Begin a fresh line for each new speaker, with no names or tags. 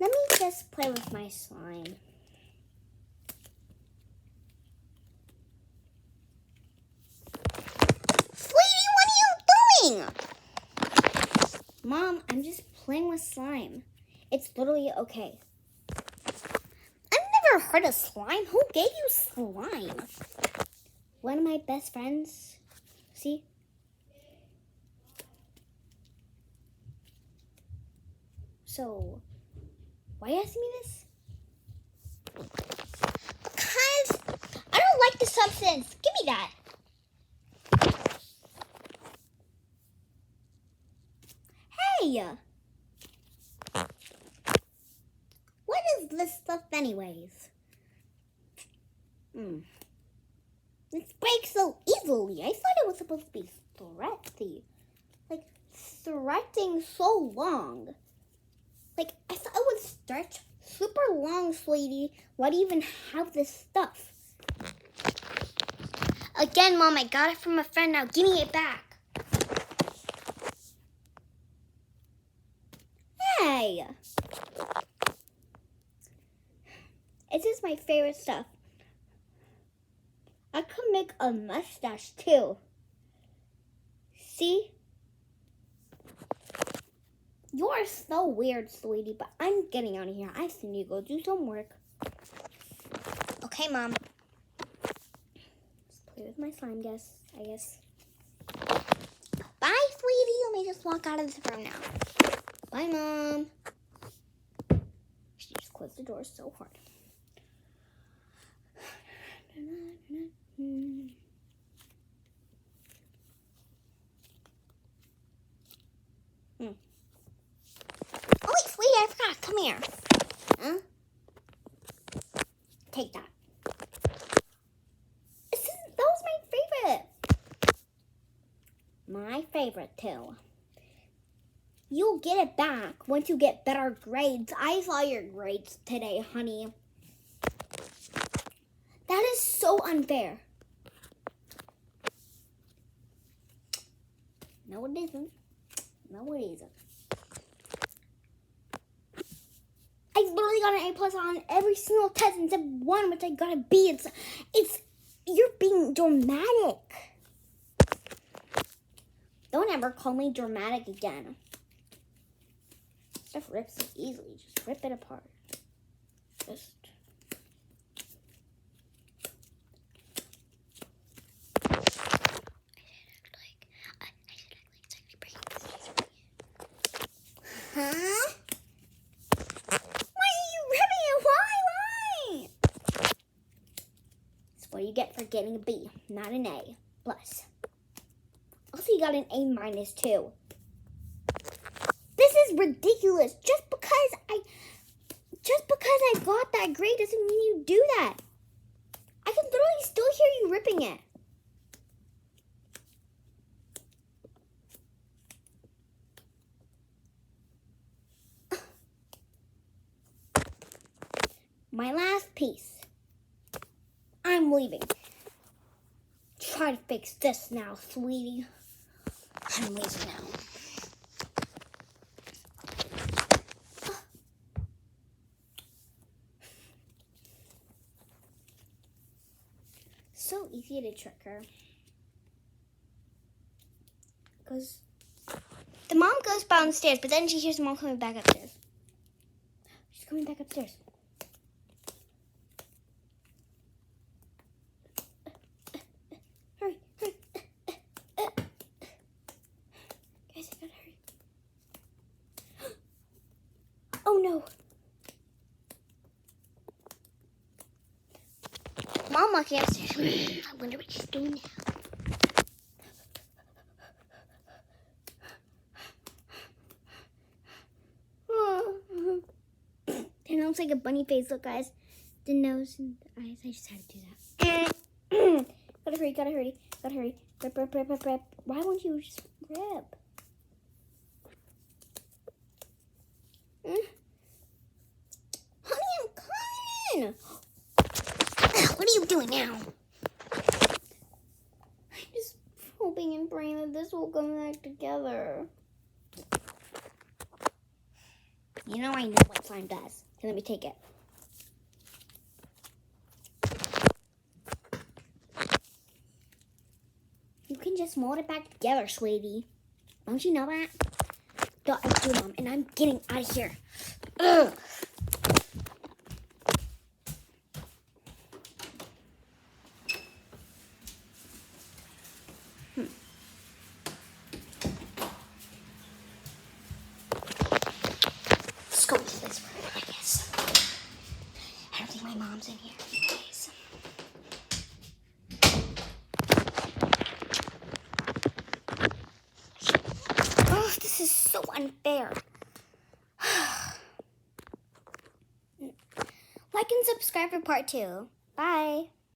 Let me just play with my slime. Sweetie, what are you doing? Mom, I'm just playing with slime. It's literally okay. I've never heard of slime. Who gave you slime? One of my best friends. See? So, why are you asking me this? Because I don't like the substance. Give me that. Hey! What is this stuff anyways? It breaks so easily. I thought it was supposed to be threaty. Like, threatening so long. Like, I thought it would stretch super long, sweetie. Why do you even have this stuff? Again, Mom, I got it from a friend. Now give me it back. Hey! This is my favorite stuff. I could make a mustache too. See? You are so weird, sweetie, but I'm getting out of here. I still need to go do some work. Okay, Mom. Let's play with my slime, I guess. Bye, sweetie. Let me just walk out of this room now. Bye, Mom. She just closed the door so hard. Oh, wait, sweetie, I forgot. Come here. Huh? Take that. That was my favorite. My favorite, too. You'll get it back once you get better grades. I saw your grades today, honey. That is so unfair. No, it isn't. No, it isn't. I literally got an A+ on every single test except one, which I got a B. You're being dramatic. Don't ever call me dramatic again. Stuff rips so easily. Just rip it apart. Just. Huh? Why are you ripping it? Why? That's what you get for getting a B, not an A+. Also, you got an A- too. This is ridiculous. Just because I got that grade doesn't mean you do that. I can literally still hear you ripping it. My last piece. I'm leaving. Try to fix this now, sweetie. I'm leaving now. So easy to trick her. Because the mom goes downstairs, but then she hears the mom coming back upstairs. She's coming back upstairs. Hurry. Guys, I gotta hurry. Oh no. Mom walking upstairs. I wonder what she's doing now. It looks like a bunny face. Look, guys. The nose and the eyes. I just had to do that. Gotta hurry. Rip. Why won't you just rip? Honey, I'm coming. What are you doing now? I'm just hoping and praying that this will come back together. You know I know what slime does. Okay, let me take it. You can just mold it back together, sweetie. Don't you know that? I do, Mom, and I'm getting out of here. Ugh. Let's go to this room, I guess. I don't think my mom's in here. Anyways. Oh, this is so unfair. Like and subscribe for part 2. Bye.